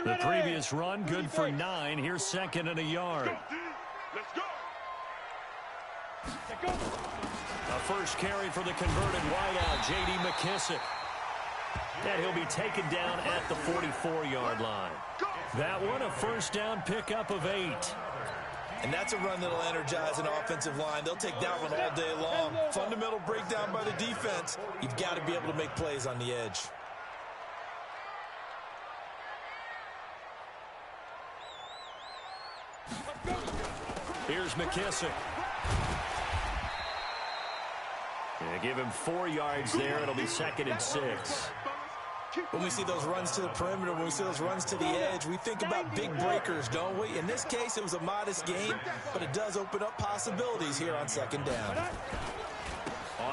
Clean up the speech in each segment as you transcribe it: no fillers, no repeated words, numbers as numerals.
The previous run, good for 9. Here's second and a yard. Let's go. A first carry for the converted wideout, J.D. McKissick. And he'll be taken down at the 44-yard line. That one, a first down pickup of 8. And that's a run that'll energize an offensive line. They'll take that one all day long. Fundamental breakdown by the defense. You've got to be able to make plays on the edge. Here's McKissick. And give him 4 yards there. It'll be second and 6. When we see those runs to the perimeter, when we see those runs to the edge, we think about big breakers, don't we? In this case, it was a modest gain, but it does open up possibilities here on second down.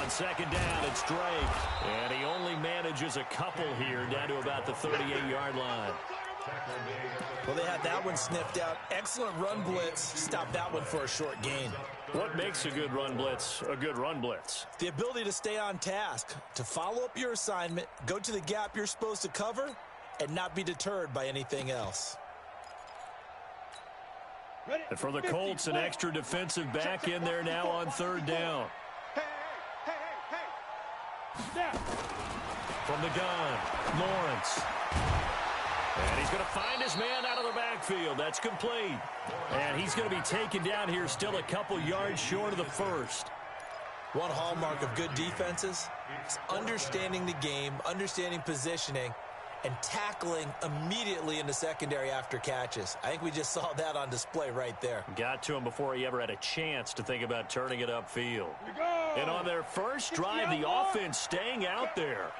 On second down, it's Drake. And he only manages a couple here down to about the 38-yard line. Well, they had that one sniffed out. Excellent run blitz. Stop that one for a short gain. What makes a good run blitz a good run blitz? The ability to stay on task, to follow up your assignment, go to the gap you're supposed to cover, and not be deterred by anything else. And for the Colts, an extra defensive back in there now on third down. From the gun, Lawrence. And he's going to find his man out of the backfield. That's complete. And he's going to be taken down here still a couple yards short of the first. One hallmark of good defenses is understanding the game, understanding positioning, and tackling immediately in the secondary after catches. I think we just saw that on display right there. Got to him before he ever had a chance to think about turning it upfield. And on their first drive, the offense staying out there.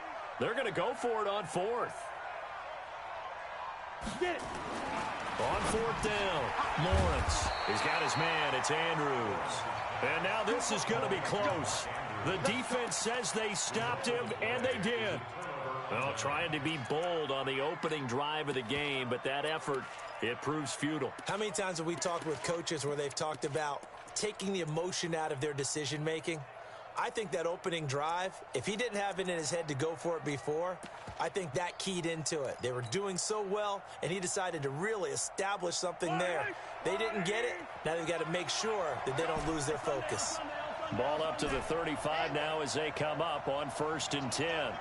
They're going to go for it on fourth. On fourth down, Lawrence. He's got his man. It's Andrews. And now this is going to be close. The defense says they stopped him, and they did. Well, trying to be bold on the opening drive of the game, but that effort, it proves futile. How many times have we talked with coaches where they've talked about taking the emotion out of their decision-making? I think that opening drive, if he didn't have it in his head to go for it before, I think that keyed into it. They were doing so well, and he decided to really establish something there. They didn't get it. Now they've got to make sure that they don't lose their focus. Ball up to the 35 now as they come up on 1st and 10.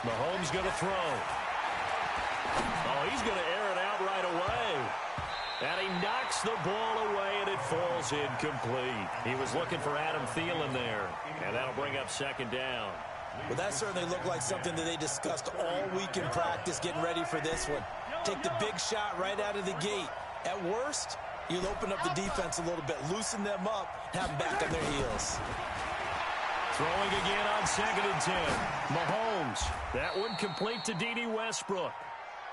Mahomes going to throw. Oh, he's going to air it out right away. And he knocks the ball away, and it falls incomplete. He was looking for Adam Thielen there, and that'll bring up second down. Well, that certainly looked like something that they discussed all week in practice, getting ready for this one. Take the big shot right out of the gate. At worst, you'll open up the defense a little bit, loosen them up, have them back on their heels. Throwing again on 2nd and 10. Mahomes. That one complete to D.D. Westbrook.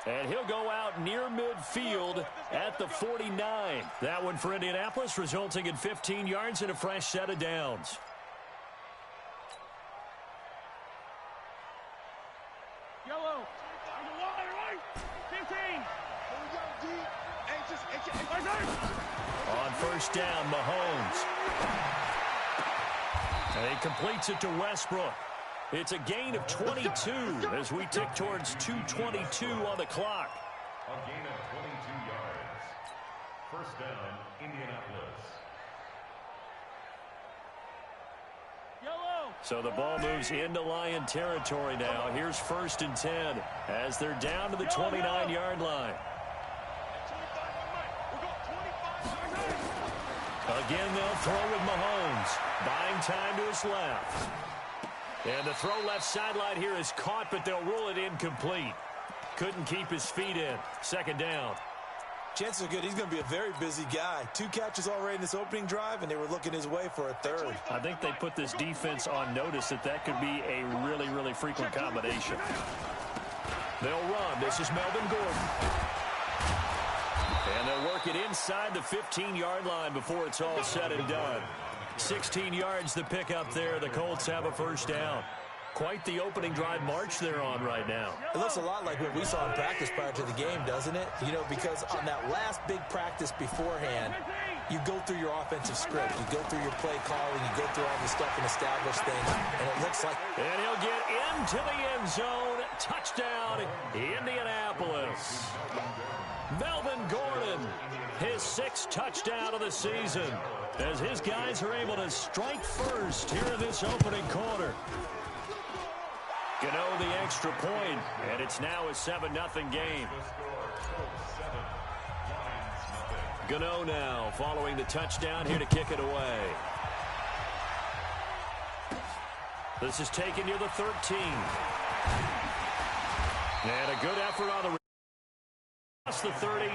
And he'll go out near midfield at the 49. That one for Indianapolis, resulting in 15 yards and a fresh set of downs. Yellow. 15. On first down, Mahomes. And he completes it to Westbrook. It's a gain of 22 as we tick towards 2:22 on the clock. A gain of 22 yards. First down, Indianapolis. Yellow. So the ball moves into Lion territory now. Here's 1st and 10 as they're down to the 29-yard line. Again, they'll throw with Mahomes. Buying time to his left. And the throw left sideline here is caught, but they'll rule it incomplete. Couldn't keep his feet in. Second down. Chances are good he's going to be a very busy guy. 2 catches already in this opening drive, and they were looking his way for a third. I think they put this defense on notice that could be a really, really frequent combination. They'll run. This is Melvin Gordon. And they'll work it inside the 15-yard line before it's all said and done. 16 yards to pick up there. The Colts have a first down. Quite the opening drive march they're on right now. It looks a lot like what we saw in practice prior to the game, doesn't it? You know, because on that last big practice beforehand, you go through your offensive script. You go through your play calling. You go through all the stuff and establish things. And it looks like... And he'll get into the end zone Touchdown, Indianapolis. Melvin Gordon, his 6th touchdown of the season, as his guys are able to strike first here in this opening quarter. Gano the extra point, and it's now a 7-0 game. Gano now following the touchdown here to kick it away. This is taken near the 13. And a good effort on the across the 30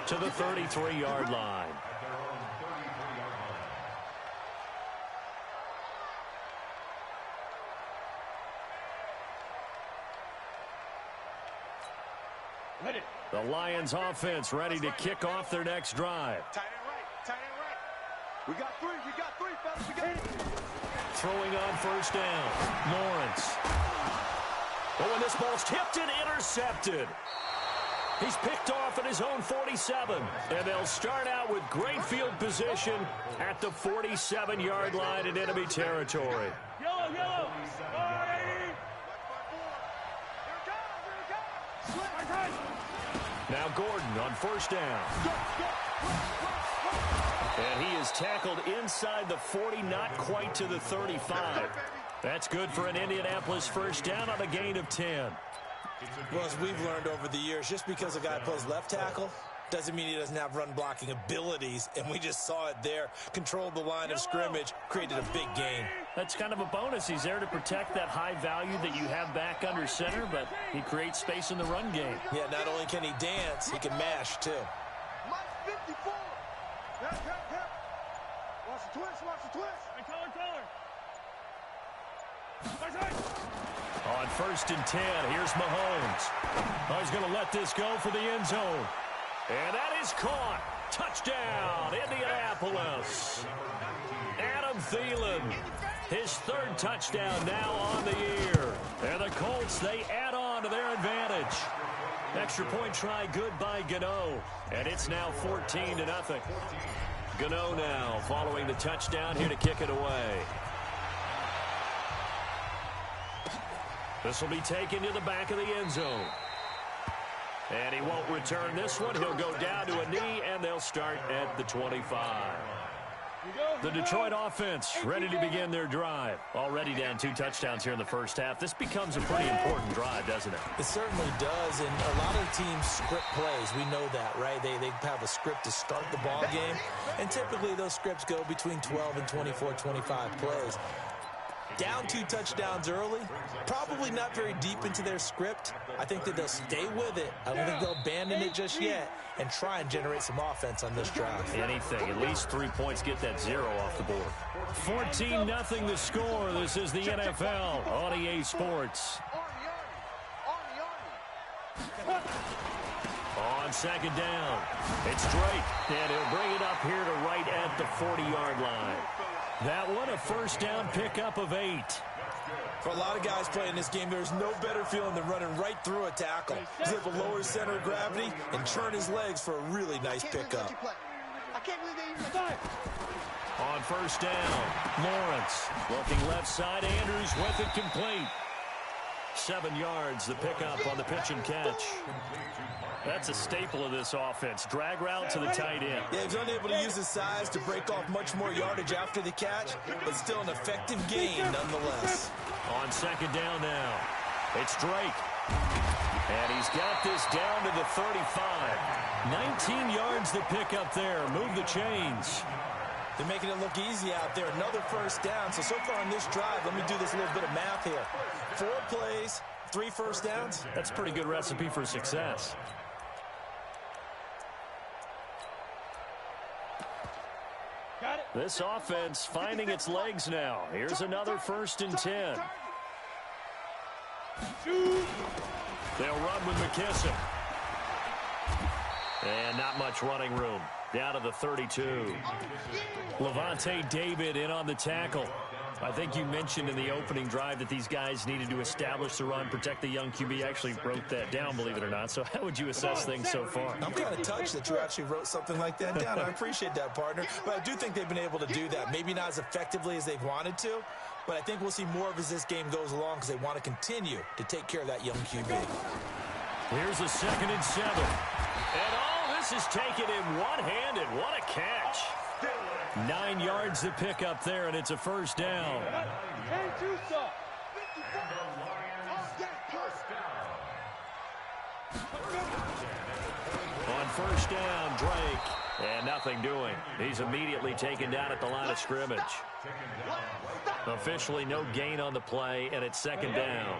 to the 33-yard line. The Lions offense ready to kick off their next drive. Tight end right, tight end right. We got three, fellas, we got it. Throwing on first down, Lawrence. Oh, and this ball's tipped and intercepted. He's picked off at his own 47, and they'll start out with great field position at the 47-yard line in enemy territory. Yellow. Now Gordon on first down. And he is tackled inside the 40, not quite to the 35. That's good for an Indianapolis first down on a gain of 10. Well, as we've learned over the years, just because a guy plays left tackle doesn't mean he doesn't have run-blocking abilities, and we just saw it there. Controlled the line of scrimmage, created a big gain. That's kind of a bonus. He's there to protect that high value that you have back under center, but he creates space in the run game. Yeah, not only can he dance, he can mash, too. Mike 54. Watch the twist. Hey, On 1st and 10, here's Mahomes. Oh, he's going to let this go for the end zone. And that is caught. Touchdown, Indianapolis. Adam Thielen, his 3rd touchdown now on the year. And the Colts, they add on to their advantage. Extra point try good by Gano. And it's now 14-0. Gano now following the touchdown here to kick it away. This will be taken to the back of the end zone. And he won't return this one. He'll go down to a knee, and they'll start at the 25. The Detroit offense ready to begin their drive. Already down 2 touchdowns here in the first half. This becomes a pretty important drive, doesn't it? It certainly does, and a lot of teams script plays. We know that, right? They have a script to start the ball game, and typically those scripts go between 12 and 24, 25 plays. Down 2 touchdowns early, probably not very deep into their script. I think that they'll stay with it. I don't think they'll abandon it just yet and try and generate some offense on this drive. Anything. At least 3 points, get that 0 off the board. 14-0 the score. This is the NFL on EA Sports. On 2nd down, it's Drake, and he'll bring it up here to right at the 40-yard line. That one a first down pickup of 8. For a lot of guys playing this game, there's no better feeling than running right through a tackle. He's able to lower center of gravity and turn his legs for a really nice pickup. On first down, Lawrence looking left side. Andrews with it complete. 7 yards, the pickup on the pitch and catch. That's a staple of this offense. Drag route to the tight end. Yeah, he's unable to use his size to break off much more yardage after the catch, but still an effective gain nonetheless. On 2nd down now, it's Drake. And he's got this down to the 35. 19 yards to pick up there. Move the chains. They're making it look easy out there. Another first down. So far on this drive, let me do this little bit of math here. 4 plays, 3 first downs. That's a pretty good recipe for success. This offense finding its legs now. Here's another 1st and 10. They'll run with McKissick. And not much running room. Down to the 32. Levante David in on the tackle. I think you mentioned in the opening drive that these guys needed to establish the run, protect the young QB. Actually wrote that down, believe it or not. So how would you assess things so far? I'm kind of touched that you actually wrote something like that down. I appreciate that, partner. But I do think they've been able to do that. Maybe not as effectively as they've wanted to, but I think we'll see more of as this game goes along because they want to continue to take care of that young QB. Here's a 2nd and 7. And all this is taken in one-handed. What a catch. 9 yards to pick up there, and it's a first down. On first down, Drake. And nothing doing. He's immediately taken down at the line of scrimmage. Officially no gain on the play, and it's 2nd down.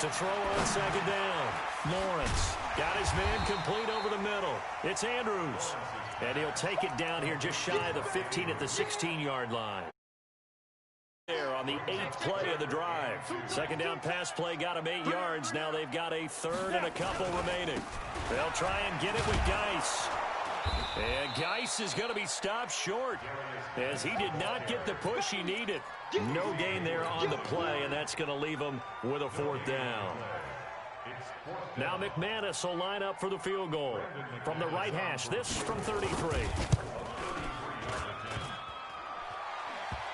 To throw on 2nd down. Lawrence got his man complete over the middle. It's Andrews. And he'll take it down here just shy of the 15 at the 16-yard line. There on the 8th play of the drive. 2nd down pass play got him 8 yards. Now they've got a 3rd and a couple remaining. They'll try and get it with Geis. And Geis is going to be stopped short as he did not get the push he needed. No gain there on the play, and that's going to leave him with a 4th down. Now McManus will line up for the field goal from the right hash. This from 33.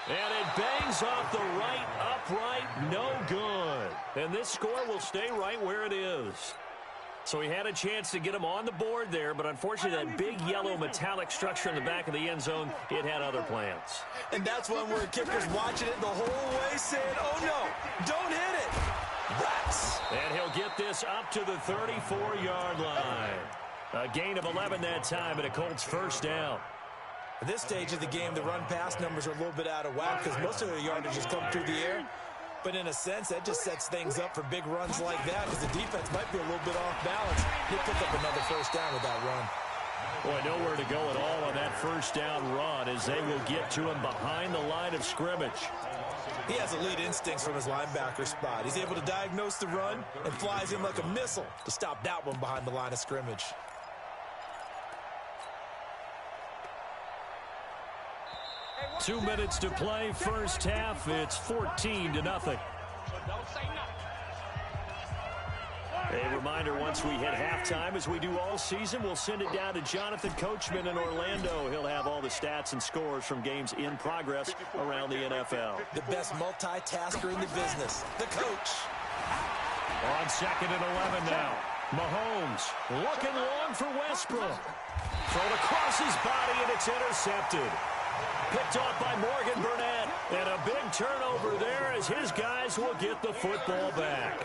And it bangs off the right upright. No good. And this score will stay right where it is. So he had a chance to get him on the board there, but unfortunately that big yellow metallic structure in the back of the end zone, it had other plans. And that's one where kicker's watching it the whole way saying, oh no, don't hit it. Rats. And he'll get this up to the 34-yard line. A gain of 11 that time, and a Colts first down. At this stage of the game, the run-pass numbers are a little bit out of whack because most of the yardage has come through the air. But in a sense, that just sets things up for big runs like that because the defense might be a little bit off balance. He'll pick up another first down with that run. Boy, nowhere to go at all on that first down run as they will get to him behind the line of scrimmage. He has elite instincts from his linebacker spot. He's able to diagnose the run and flies in like a missile to stop that one behind the line of scrimmage. Two minutes to play, first half. It's 14-0. A reminder, once we hit halftime, as we do all season, we'll send it down to Jonathan Coachman in Orlando. He'll have all the stats and scores from games in progress around the NFL. The best multitasker in the business, the coach. On 2nd and 11 now. Mahomes looking long for Westbrook. Thrown across his body, and it's intercepted. Picked off by Morgan Burnett. And a big turnover there as his guys will get the football back.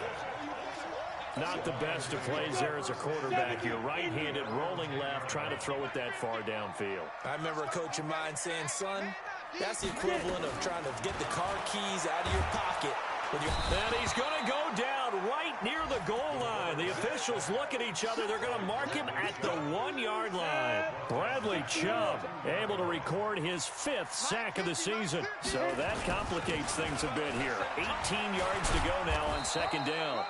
Not the best of plays there as a quarterback. You're right-handed, rolling left, trying to throw it that far downfield. I remember a coach of mine saying, son, that's the equivalent of trying to get the car keys out of your pocket. And he's going to go down right near the goal line. The officials look at each other. They're going to mark him at the 1-yard line. Bradley Chubb able to record his 5th sack of the season. So that complicates things a bit here. 18 yards to go now on 2nd down.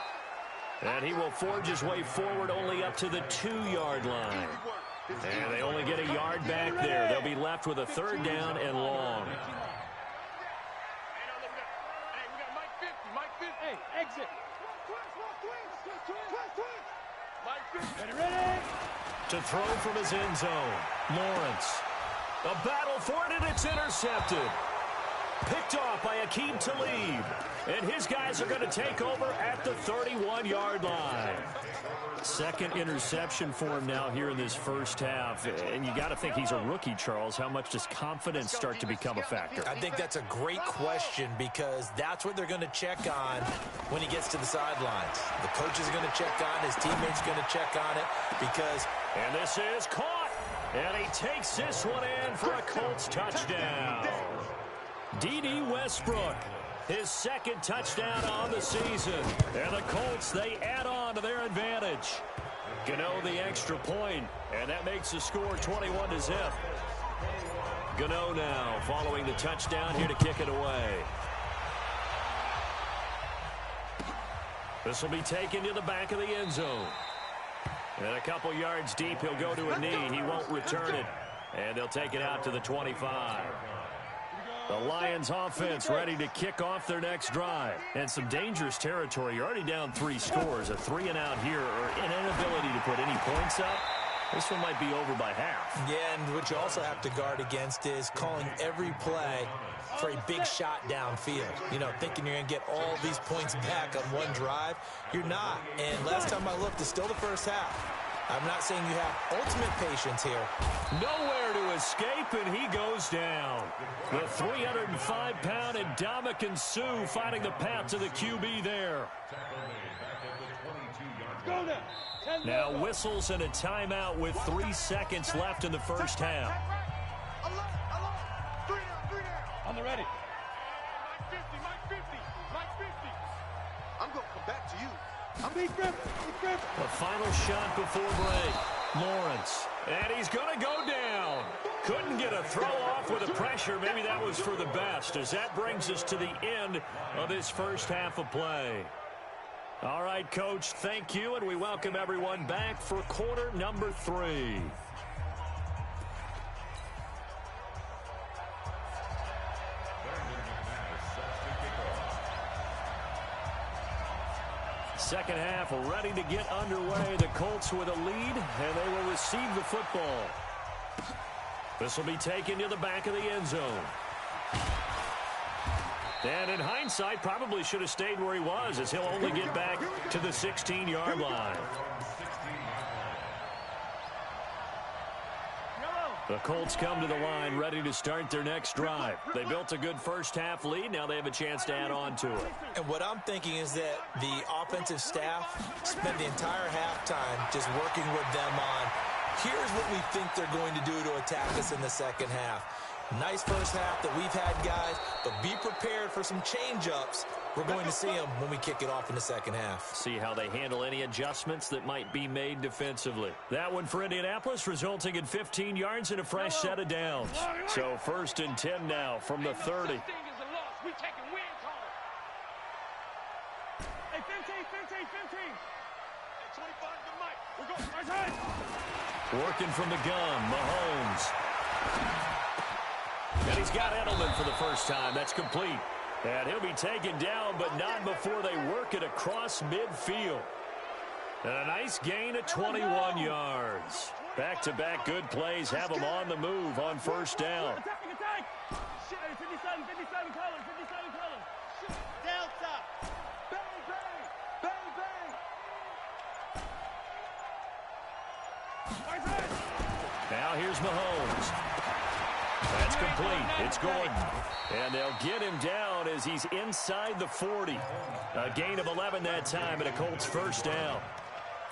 And he will forge his way forward only up to the 2-yard line. And they only get a yard back there. They'll be left with a 3rd down and long. To throw from his end zone, Lawrence. A battle for it, and it's intercepted. Picked off by Akeem Talib. And his guys are going to take over at the 31-yard line. 2nd interception for him now here in this first half. And you got to think he's a rookie, Charles. How much does confidence start to become a factor? I think that's a great question because that's what they're going to check on when he gets to the sidelines. The coach is going to check on, his teammates are going to check on it because... And this is caught. And he takes this one in for a Colts touchdown. D.D. Westbrook, his 2nd touchdown on the season. And the Colts, they add on to their advantage. Gano the extra point, and that makes the score 21-0. Gano now following the touchdown here to kick it away. This will be taken to the back of the end zone. And a couple yards deep, he'll go to a knee. He won't return it. And they'll take it out to the 25. The Lions offense ready to kick off their next drive. And some dangerous territory. You're already down 3 scores. A 3-and-out here or an inability to put any points up. This one might be over by half. Yeah, and what you also have to guard against is calling every play for a big shot downfield. You know, thinking you're going to get all these points back on one drive. You're not. And last time I looked, it's still the first half. I'm not saying you have ultimate patience here. Nowhere to escape, and he goes down. The 305-pound Ndamukong Suh finding the path to the QB there. Now whistles and a timeout with 3 seconds left in the first half. On the ready. Mike 50. I'm going to come back to you. I'm Big Griff. The final shot before break. Lawrence. And he's going to go down. Couldn't get a throw off with the pressure. Maybe that was for the best, as that brings us to the end of this first half of play. All right, Coach, thank you, and we welcome everyone back for quarter number 3. Second half ready to get underway. The Colts with a lead, and they will receive the football. This will be taken to the back of the end zone. And in hindsight, probably should have stayed where he was, as he'll only get back to the 16-yard line. The Colts come to the line ready to start their next drive. They built a good first-half lead. Now they have a chance to add on to it. And what I'm thinking is that the offensive staff spent the entire halftime just working with them on, here's what we think they're going to do to attack us in the second half. Nice first half that we've had, guys, but be prepared for some change-ups. We're going to see them when we kick it off in the second half. See how they handle any adjustments that might be made defensively. That one for Indianapolis, resulting in 15 yards and a fresh set of downs. So 1st and 10 now from the 30. Hey, 15. 25 to Mike. We're going. Working from the gun, Mahomes. And he's got Edelman for the first time. That's complete. And he'll be taken down, but not before they work it across midfield. And a nice gain of 21 yards. Back-to-back good plays have them on the move on first down. Attack. 57 colors. Delta. Bang. Now here's Mahomes. That's complete. It's Gordon. And they'll get him down as he's inside the 40. A gain of 11 that time, and a Colts first down.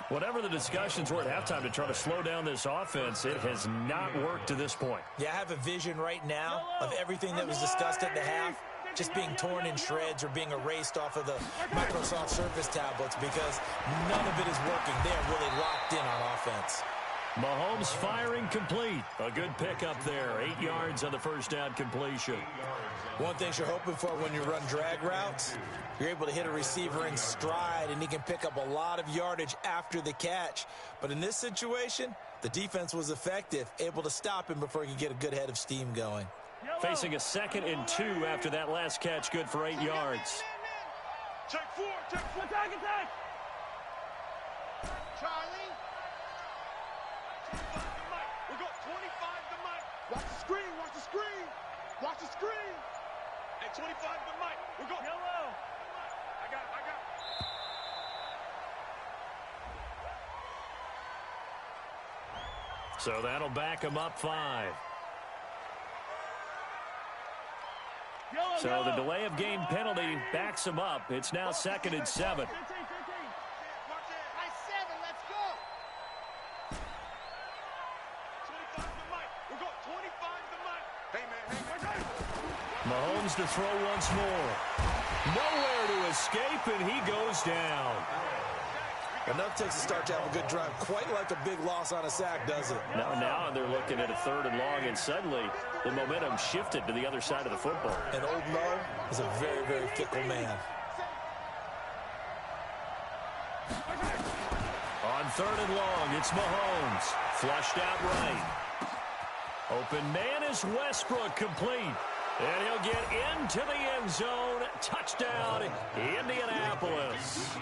Whatever the discussions were at halftime to try to slow down this offense, it has not worked to this point. Yeah, I have a vision right now of everything that was discussed at the half just being torn in shreds or being erased off of the Microsoft Surface tablets, because none of it is working. They are really locked in on offense. Mahomes firing complete. A good pickup there. 8 yards on the first down completion. One thing you're hoping for when you run drag routes, you're able to hit a receiver in stride, and he can pick up a lot of yardage after the catch. But in this situation, the defense was effective, able to stop him before he could get a good head of steam going. Facing a 2nd and 2 after that last catch, good for 8 yards. Check 4. Attack. Charlie. We got 25 to Mike. Watch the screen. And 25 to Mike. We got yellow. I got it. So that'll back him up 5. So the delay of game penalty backs him up. It's now 2nd and 7. Mahomes to throw once more. Nowhere to escape, and he goes down. Enough takes to start to have a good drive. Quite like a big loss on a sack, does it? Now they're looking at a 3rd and long, and suddenly the momentum shifted to the other side of the football. And Old Mo is a very, very fickle man. On third and long. It's Mahomes. Flushed out right. Open man is Westbrook, complete. And he'll get into the end zone. Touchdown, Indianapolis.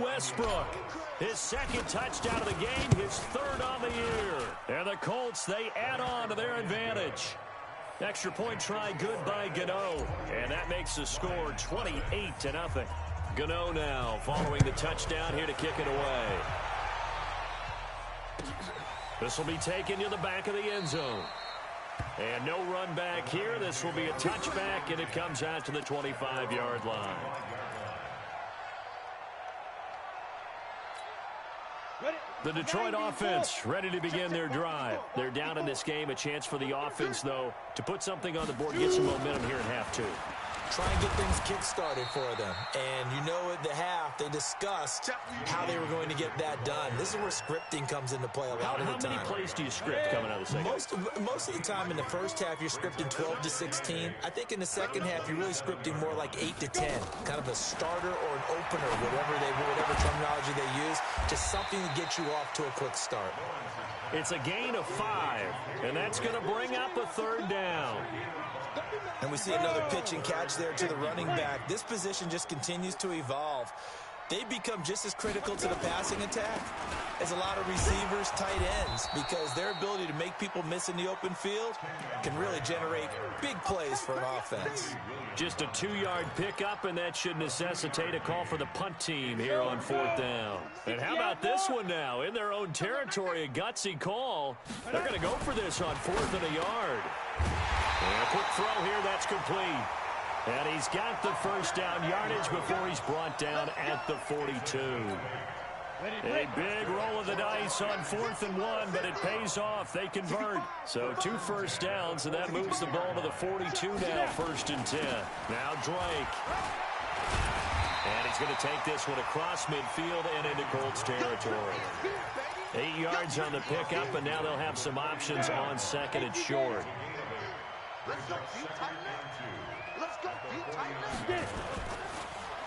Westbrook, his second touchdown of the game, his third on the year. And the Colts, they add on to their advantage. Extra point try good by Gano. And that makes the score 28-0. Gano now following the touchdown here to kick it away. This will be taken to the back of the end zone. And no run back here. This will be a touchback, and it comes out to the 25-yard line. The Detroit offense ready to begin their drive. They're down in this game. A chance for the offense, though, to put something on the board, get some momentum here in half two. Try and get things kick-started for them. And you know at the half, they discussed how they were going to get that done. This is where scripting comes into play a lot of the time. How many plays do you script coming out of the second? Most of the time in the first half, you're scripting 12 to 16. I think in the second half, you're really scripting more like 8 to 10. Kind of a starter or an opener, whatever terminology they use. Just something to get you off to a quick start. It's a gain of 5, and that's going to bring up a third down. And we see another pitch and catch there to the running back. This position just continues to evolve. They become just as critical to the passing attack as a lot of receivers, tight ends, because their ability to make people miss in the open field can really generate big plays for an offense. Just a 2-yard pickup, and that should necessitate a call for the punt team here on fourth down. And how about this one now? In their own territory, a gutsy call. They're going to go for this on 4th and a yard. And a quick throw here, that's complete. And he's got the first down yardage before he's brought down at the 42. A big roll of the dice on 4th and 1, but it pays off. They convert. So 2 first downs, and that moves the ball to the 42 now, 1st and 10. Now Drake. And he's going to take this one across midfield and into Colts territory. 8 yards on the pickup, and now they'll have some options on 2nd and short.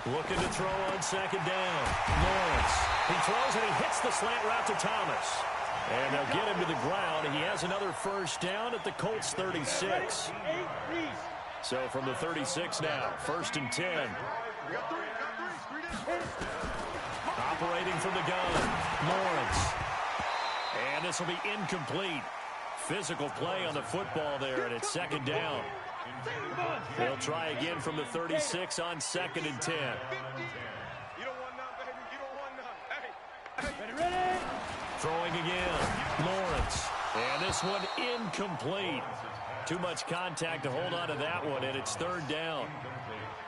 Looking to throw on 2nd down. Lawrence. He throws and he hits the slant route to Thomas. And they'll get him to the ground. He has another first down at the Colts 36. So from the 36 now, 1st and 10. Operating from the gun, Lawrence. And this will be incomplete. Physical play on the football there, and it's 2nd down. They'll try again from the 36 on 2nd and 10. Throwing again, Lawrence. And this one incomplete. Too much contact to hold on to that one, and it's 3rd down.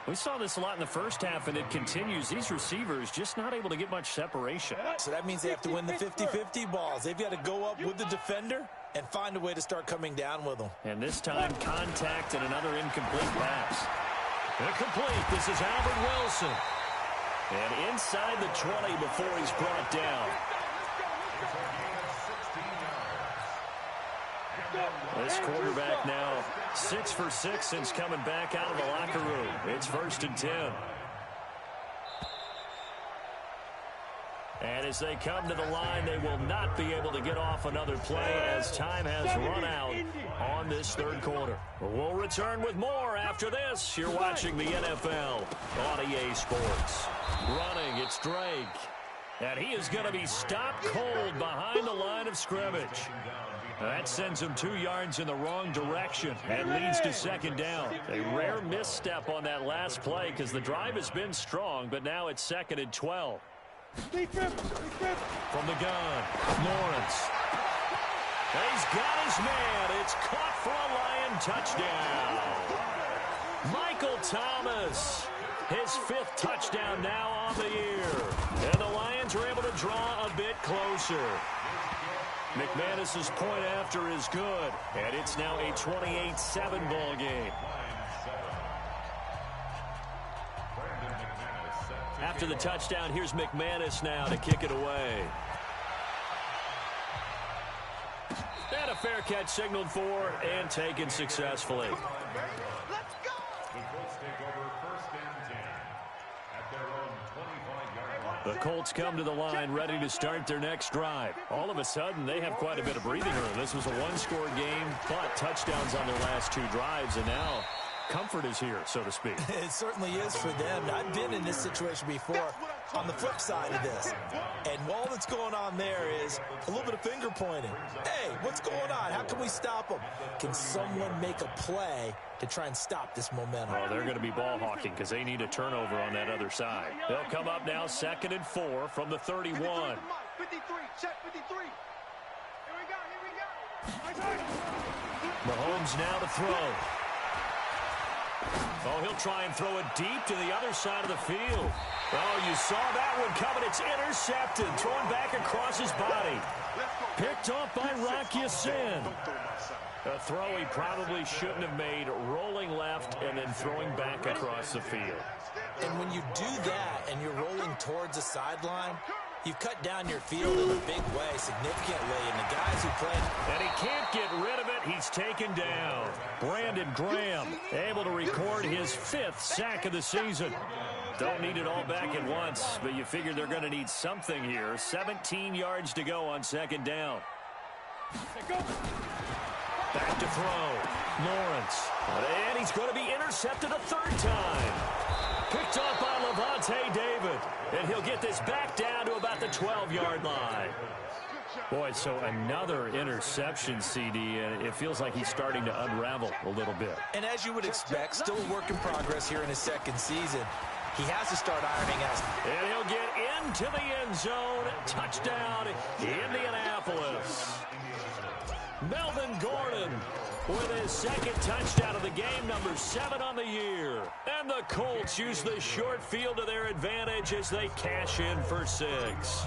We saw this a lot in the first half, and it continues. These receivers just not able to get much separation. So that means they have to win the 50-50 balls. They've got to go up with the defender and find a way to start coming down with them. And this time, contact and another incomplete pass. Incomplete. This is Albert Wilson. And inside the 20 before he's brought down. This quarterback now 6 for 6 since coming back out of the locker room. It's 1st and 10. And as they come to the line, they will not be able to get off another play as time has run out on this 3rd quarter. We'll return with more after this. You're watching the NFL on EA Sports. Running, it's Drake. And he is going to be stopped cold behind the line of scrimmage. That sends him 2 yards in the wrong direction and leads to 2nd down. A rare misstep on that last play because the drive has been strong, but now it's 2nd and 12. From the gun, Lawrence. He's got his man. It's caught for a Lion touchdown. Michael Thomas, his 5th touchdown now on the year. And the Lions are able to draw a bit closer. McManus's point after is good, and it's now a 28-7 ball game. After the touchdown, here's McManus now to kick it away. And a fair catch signaled for and taken successfully. Let's go! The Colts take over 1st and 10 at their own 25-yard line. The Colts come to the line ready to start their next drive. All of a sudden, they have quite a bit of breathing room. This was a one-score game, but touchdowns on their last 2 drives, and now comfort is here, so to speak. It certainly is for them. I've been in this situation before on the flip side of this. And all that's going on there is a little bit of finger pointing. Hey, what's going on? How can we stop them? Can someone make a play to try and stop this momentum? Oh, they're going to be ball hawking because they need a turnover on that other side. They'll come up now 2nd and 4 from the 31. 53, check 53. Here we go. Mahomes now to throw. Oh, he'll try and throw it deep to the other side of the field. Oh, you saw that one coming. It's intercepted. Thrown back across his body. Picked off by Rocky Sin. A throw he probably shouldn't have made, rolling left and then throwing back across the field. And when you do that and you're rolling towards the sideline, you've cut down your field in a big way, significantly, and the guys who play. And he can't get rid of it. He's taken down. Brandon Graham able to record his 5th sack of the season. Don't need it all back at once, but you figure they're going to need something here. 17 yards to go on 2nd down. Back to throw. Lawrence. And he's going to be intercepted a 3rd time. Picked off by Levante David. And he'll get this back down to about the 12-yard line. Boy, so another interception, CD, and it feels like he's starting to unravel a little bit. And as you would expect, still a work in progress here in his 2nd season. He has to start ironing out. And he'll get into the end zone. Touchdown, Indianapolis. Melvin Gordon with his 2nd touchdown of the game, number 7 on the year. And the Colts use the short field to their advantage as they cash in for 6.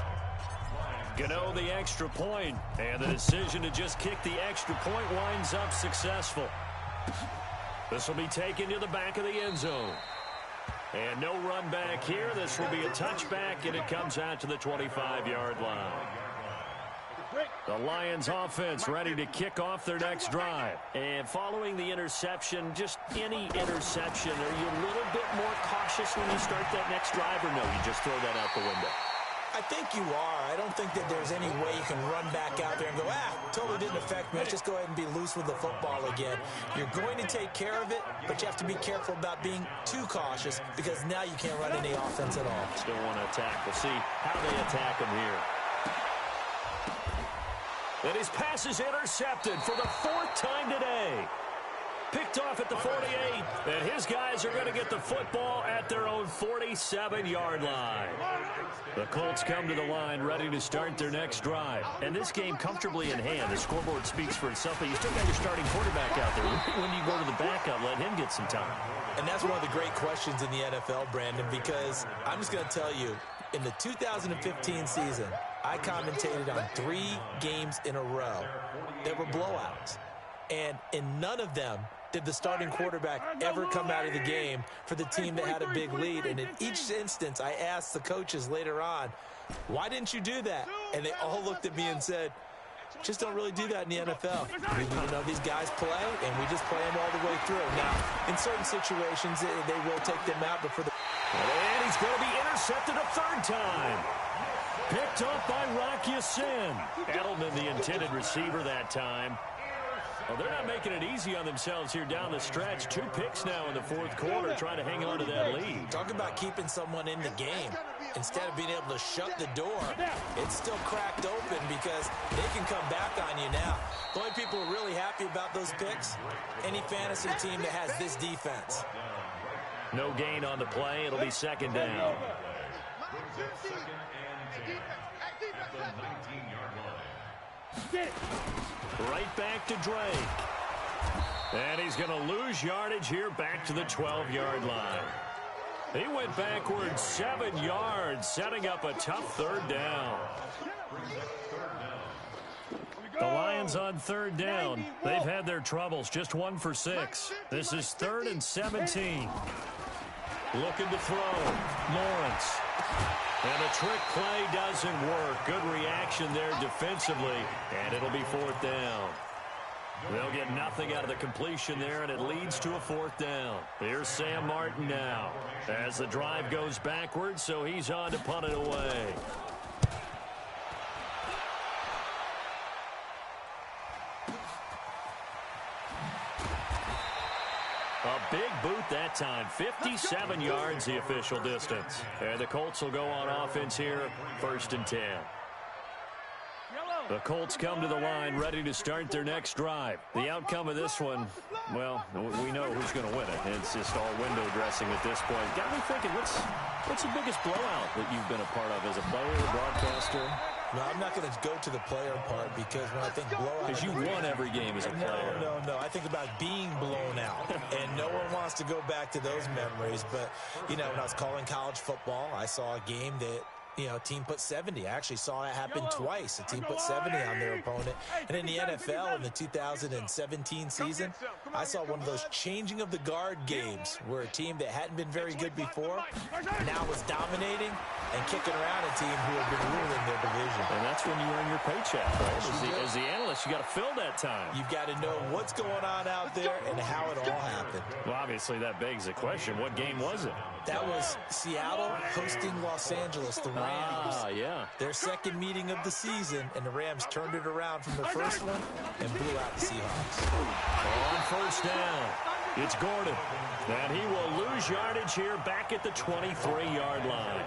Gano the extra point, and the decision to just kick the extra point winds up successful. This will be taken to the back of the end zone. And no run back here. This will be a touchback, and it comes out to the 25-yard line. The Lions offense ready to kick off their next drive. And following the interception, just any interception, are you a little bit more cautious when you start that next drive, or no, you just throw that out the window? I think you are. I don't think that there's any way you can run back out there and go, totally didn't affect me. Let's just go ahead and be loose with the football again. You're going to take care of it, but you have to be careful about being too cautious because now you can't run any offense at all. Still want to attack. We'll see how they attack him here. And his pass is intercepted for the 4th time today. Picked off at the 48, and his guys are going to get the football at their own 47-yard line. The Colts come to the line ready to start their next drive. And this game comfortably in hand. The scoreboard speaks for itself, but you still got your starting quarterback out there. When do you go to the backup, let him get some time? And that's one of the great questions in the NFL, Brandon, because I'm just going to tell you, in the 2015 season, I commentated on 3 games in a row that were blowouts. And in none of them did the starting quarterback ever come out of the game for the team that had a big lead. And in each instance, I asked the coaches later on, why didn't you do that? And they all looked at me and said, just don't really do that in the NFL. These guys play, and we just play them all the way through. Now, in certain situations, they will take them out, but for the... And he's going to be intercepted a 3rd time. Picked up by Rocky Sin. Edelman, the intended receiver that time. Well, they're not making it easy on themselves here down the stretch. 2 picks now in the 4th quarter, trying to hang on to that lead. Talk about keeping someone in the game. Instead of being able to shut the door, it's still cracked open because they can come back on you now. The only people who are really happy about those picks, any fantasy team that has this defense. No gain on the play. It'll be 2nd down. Right back to Drake. And he's going to lose yardage here back to the 12-yard line. He went backwards 7 yards, setting up a tough 3rd down. The Lions on 3rd down. They've had their troubles, just 1 for 6. This is 3rd and 17. Looking to throw. Lawrence. And the trick play doesn't work. Good reaction there defensively, and it'll be 4th down. They'll get nothing out of the completion there, and it leads to a 4th down. Here's Sam Martin now as the drive goes backwards, so he's on to punt it away. A big boot that time. 57 yards the official distance. And the Colts will go on offense here, 1st and 10. The Colts come to the line ready to start their next drive. The outcome of this one, well, we know who's going to win it. It's just all window dressing at this point. Got me thinking, what's the biggest blowout that you've been a part of as a player, broadcaster? No, I'm not going to go to the player part because when I think blowout... Because you won every game as a player. No. I think about being blown out. And no one wants to go back to those memories. But, you know, when I was calling college football, I saw a game that... You know, a team put 70. I actually saw that happen twice. A team put 70 on their opponent. And in the NFL in the 2017 season, I saw one of those changing of the guard games where a team that hadn't been very good before now was dominating and kicking around a team who had been ruling their division. And that's when you earn your paycheck, right? As the analyst, you got to fill that time. You've got to know what's going on out there and how it all happened. Well, obviously, that begs the question, what game was it? That was Seattle hosting Los Angeles, the Rams. Yeah. Their second meeting of the season, and the Rams turned it around from the first one and blew out the Seahawks. On 1st down, it's Gordon. And he will lose yardage here back at the 23-yard line.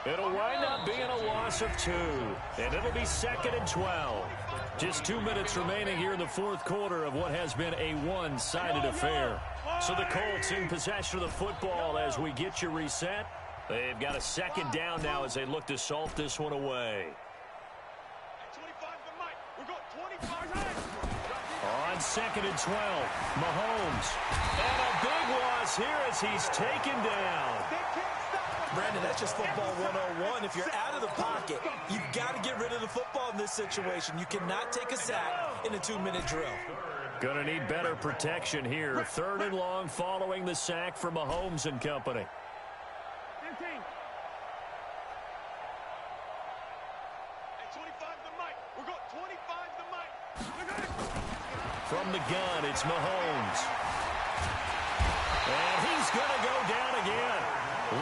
It'll wind up being a loss of 2, and it'll be 2nd and 12. Just 2 minutes remaining here in the 4th quarter of what has been a one-sided affair. So the Colts in possession of the football as we get you reset. They've got a 2nd down now as they look to salt this one away. On 2nd and 12, Mahomes. And a big loss here as he's taken down. Brandon, that's just football 101. If you're out of the pocket, you've got to get rid of the football in this situation. You cannot take a sack in a 2-minute drill. Gonna need better protection here. 3rd and long following the sack for Mahomes and company. From the gun, it's Mahomes. And he's going to go down again.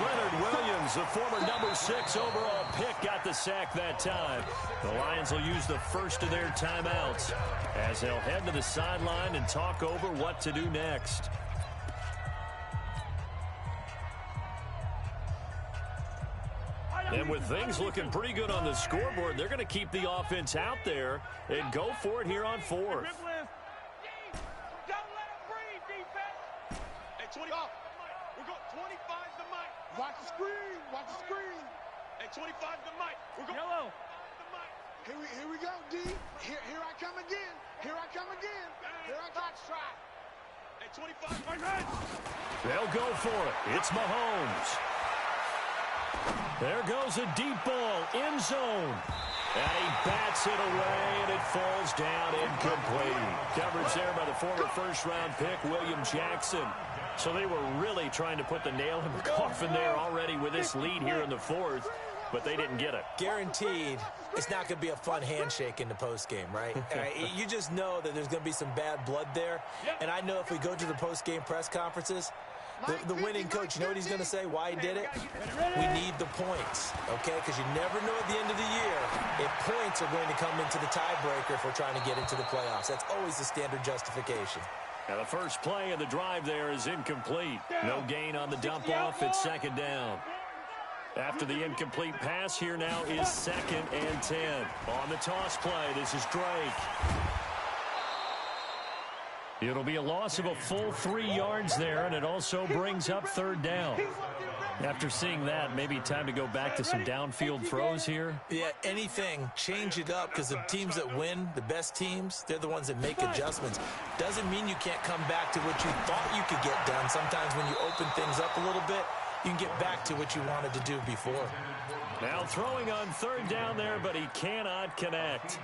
Leonard Williams, the former number 6 overall pick, got the sack that time. The Lions will use the first of their timeouts as they'll head to the sideline and talk over what to do next. And with things looking pretty good on the scoreboard, they're going to keep the offense out there and go for it here on 4th. Watch the screen. Watch the screen. At 25 to Mike. We're going yellow. Here we go, D. Here I come again. Here I come again. Here I come. Try. At 25. They'll go for it. It's Mahomes. There goes a deep ball. End zone. And he bats it away, and it falls down incomplete. Coverage there by the former first-round pick, William Jackson. So they were really trying to put the nail in the coffin there already with this lead here in the 4th, but they didn't get it. Guaranteed it's not going to be a fun handshake in the postgame, right? You just know that there's going to be some bad blood there. And I know if we go to the postgame press conferences, the winning coach, you know what he's going to say, why he did it? We need the points, okay? Because you never know at the end of the year if points are going to come into the tiebreaker if we're trying to get into the playoffs. That's always the standard justification. Now the first play of the drive there is incomplete. No gain on the dump off. It's 2nd down. After the incomplete pass, here now is 2nd and 10. On the toss play, this is Drake. It'll be a loss of a full 3 yards there, and it also brings up 3rd down. After seeing that, maybe time to go back to some downfield throws here. Yeah, anything. Change it up because the teams that win, the best teams, they're the ones that make adjustments. Doesn't mean you can't come back to what you thought you could get done. Sometimes when you open things up a little bit, you can get back to what you wanted to do before. Now throwing on 3rd down there, but he cannot connect.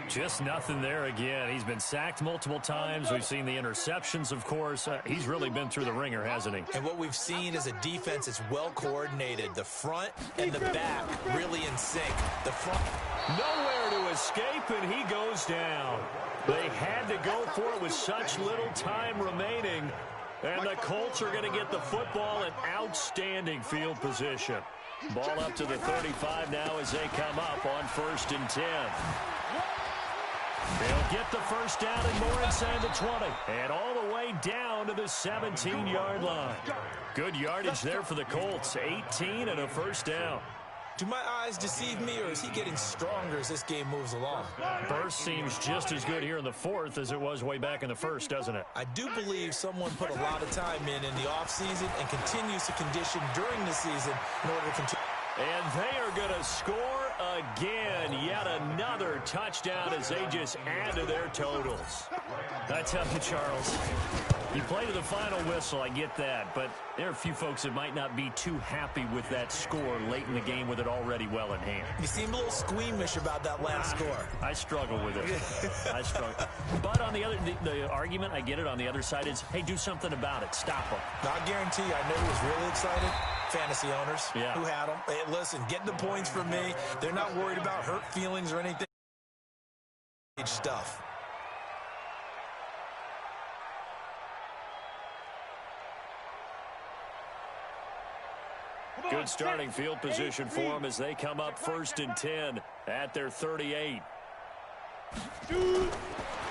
Just nothing there again. He's been sacked multiple times. We've seen the interceptions, of course. He's really been through the ringer, hasn't he? And what we've seen is a defense that's well coordinated. The front and the back really in sync. The front. Nowhere to escape, and he goes down. They had to go for it with such little time remaining. And the Colts are going to get the football in outstanding field position. Ball up to the 35 now as they come up on 1st and 10. They'll get the first down and more inside the 20. And all the way down to the 17-yard line. Good yardage there for the Colts. 18 and a first down. Do my eyes deceive me, or is he getting stronger as this game moves along? Burst seems just as good here in the 4th as it was way back in the 1st, doesn't it? I do believe someone put a lot of time in the offseason and continues to condition during the season in order to continue. And they are going to score again. Yet another touchdown as they just add to their totals. I tell you, Charles, you play to the final whistle, I get that. But there are a few folks that might not be too happy with that score late in the game with it already well in hand. You seem a little squeamish about that last score. I struggle with it. I struggle. But on the argument, I get it, on the other side is, hey, do something about it. Stop them. Now, I guarantee you, I know who was really excited. Fantasy owners who had them. Hey, listen, get the points from me. They're not worried about hurt feelings or anything. Stuff. Good starting field position for them as they come up 1st and 10 at their 38.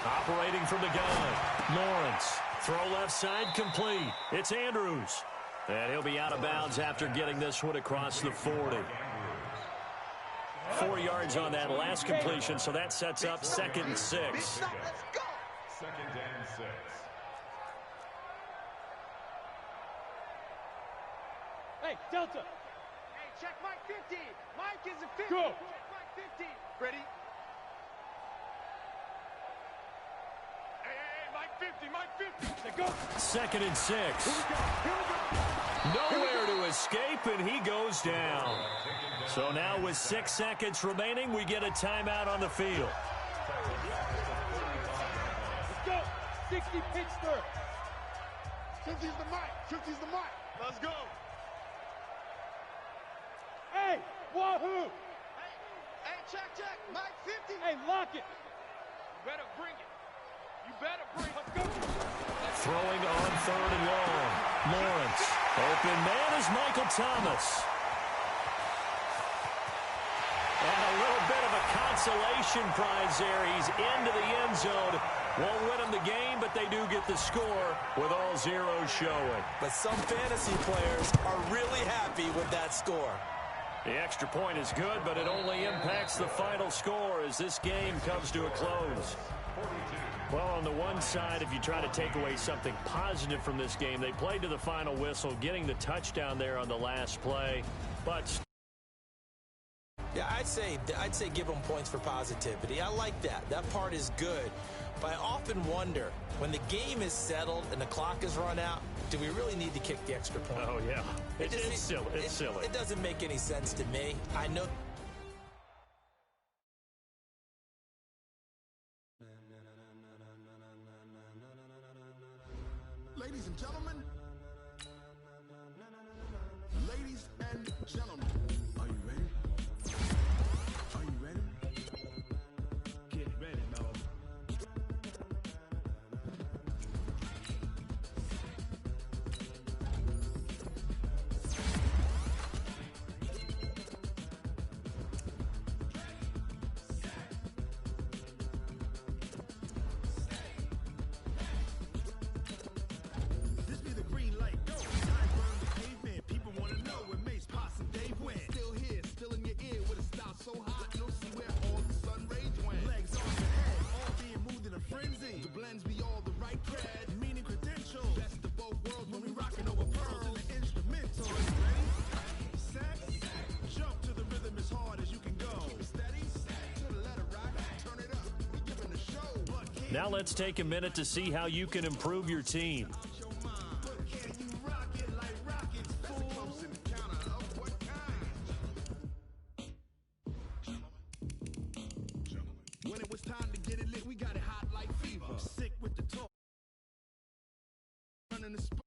Operating from the gun. Lawrence. Throw left side complete. It's Andrews. And he'll be out of bounds after getting this one across the 40. 4 yards on that last completion, so that sets up 2nd and 6. 2nd and 6. Hey, Delta. Hey, check Mike 50. Mike is a 50. Go. Check Mike 50. Ready? Hey, Mike 50. Mike 50. Go. 2nd and 6. Here we go. Nowhere to escape, and he goes down. So now with 6 seconds remaining, we get a timeout on the field. Let's go. 60 Pittsburgh. 50's the mic. 50's the mic. Let's go. Hey, wahoo. Hey, check. Mike 50. Hey, lock it. You better bring it. You better bring it. Let's go. Throwing on 3rd and long. Lawrence. Open man is Michael Thomas. And a little bit of a consolation prize there. He's into the end zone. Won't win him the game, but they do get the score with all zeros showing. But some fantasy players are really happy with that score. The extra point is good, but it only impacts the final score as this game comes to a close. Well, on the one side, if you try to take away something positive from this game, they played to the final whistle, getting the touchdown there on the last play. But yeah, I'd say give them points for positivity. I like that. That part is good. But I often wonder, when the game is settled and the clock is run out, do we really need to kick the extra point? Oh, yeah. It's silly. It's silly. It doesn't make any sense to me. I know. Ladies and gentlemen. Ladies and gentlemen. Are you ready? Are you ready? Get ready, Mel. This be the green light. Go. Time burn the pavement. People want to know where Mace, Posse, and Dave went. Still here, still in your ear with a style so hot. You'll see where all the sun rage went. Legs on the head, all being moved in a frenzy. The blends be all the right cred, meaning credentials. Best of both worlds when we rocking over pearls in the instrumental. Ready? Set, jump to the rhythm as hard as you can go. Keep it steady, to the letter right. Turn it up, we giving the show. now let's take a minute to see how you can improve your team. When it was time to get it lit, we got it hot like fever. Sick with the talk. Running the spot.